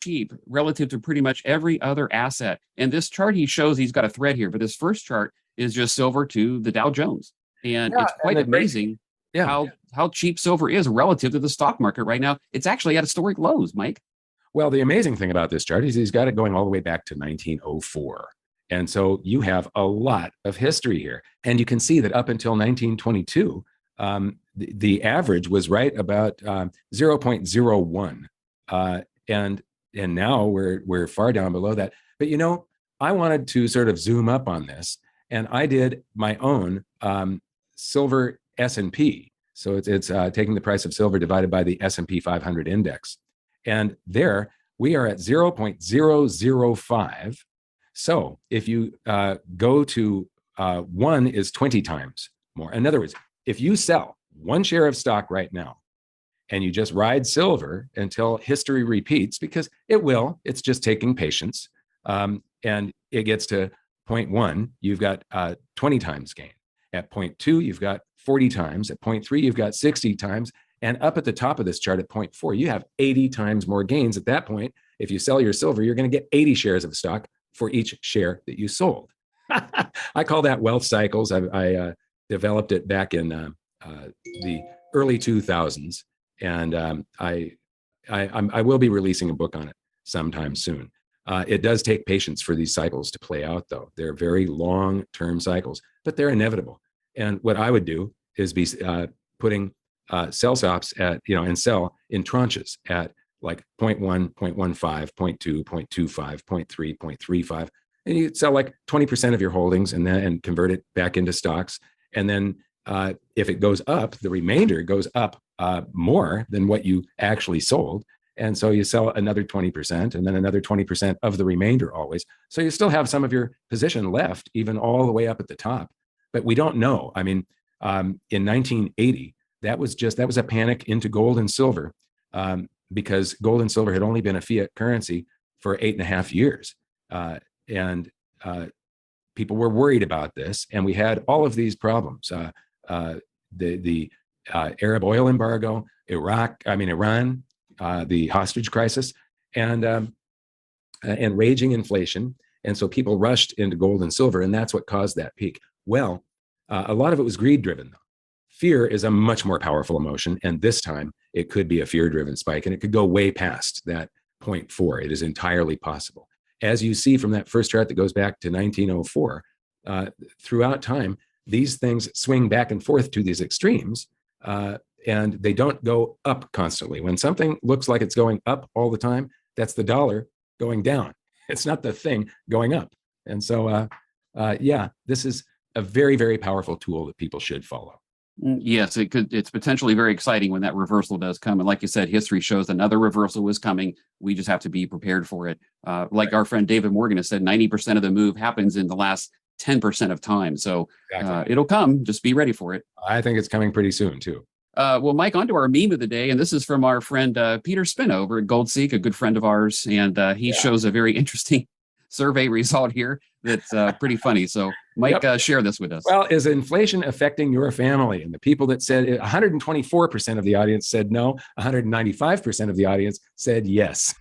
cheap relative to pretty much every other asset. And this chart he shows, he's got a thread here, but this first chart is just silver to the Dow Jones. And it's quite amazing how cheap silver is relative to the stock market right now. It's actually at historic lows, Mike. Well, the amazing thing about this chart is he's got it going all the way back to 1904. And so you have a lot of history here. And you can see that up until 1922, the average was right about 0.01. And now we're far down below that. But, you know, I wanted to sort of zoom up on this. And I did my own silver S&P. So it's taking the price of silver divided by the S&P 500 index. And there we are at 0.005. So if you go to 1 is 20 times more. In other words, if you sell one share of stock right now and you just ride silver until history repeats, because it will, it's just taking patience, and it gets to 0.1, you've got 20 times gain. At 0.2, you've got 40 times. At 0.3, you've got 60 times. And up at the top of this chart at 0.4, you have 80 times more gains. At that point, if you sell your silver, you're going to get 80 shares of stock for each share that you sold. I call that wealth cycles. I developed it back in the early 2000s, and I will be releasing a book on it sometime soon. It does take patience for these cycles to play out, though. They're very long-term cycles, but they're inevitable. And what I would do is be putting sell stops at, and sell in tranches at like 0.1, 0.15, 0.2, 0.25, 0.3, 0.35. And you sell like 20% of your holdings and convert it back into stocks. And then if it goes up, the remainder goes up more than what you actually sold. And so you sell another 20% and then another 20% of the remainder always. So you still have some of your position left, even all the way up at the top. But we don't know. I mean, in 1980, that was a panic into gold and silver, because gold and silver had only been a fiat currency for 8.5 years. And people were worried about this. And we had all of these problems. The Arab oil embargo, Iran, the hostage crisis, and raging inflation. And so people rushed into gold and silver, and that's what caused that peak. Well, a lot of it was greed driven, though. Fear is a much more powerful emotion, and this time it could be a fear-driven spike, and it could go way past that 0.4. It is entirely possible. As you see from that first chart that goes back to 1904, throughout time, these things swing back and forth to these extremes, and they don't go up constantly. When something looks like it's going up all the time, that's the dollar going down. It's not the thing going up. And so, this is a very, very powerful tool that people should follow. Yes, it's potentially very exciting when that reversal does come. And like you said, history shows another reversal is coming. We just have to be prepared for it. Like our friend David Morgan has said, 90% of the move happens in the last 10% of time. So it'll come. Just be ready for it. I think it's coming pretty soon, too. Well, Mike, on to our meme of the day. And this is from our friend Peter Spin over at GoldSeek, a good friend of ours. And he shows a very interesting survey result here that's pretty funny. So Mike, share this with us. Well, is inflation affecting your family? And the people that said 124% of the audience said no, 195% of the audience said yes.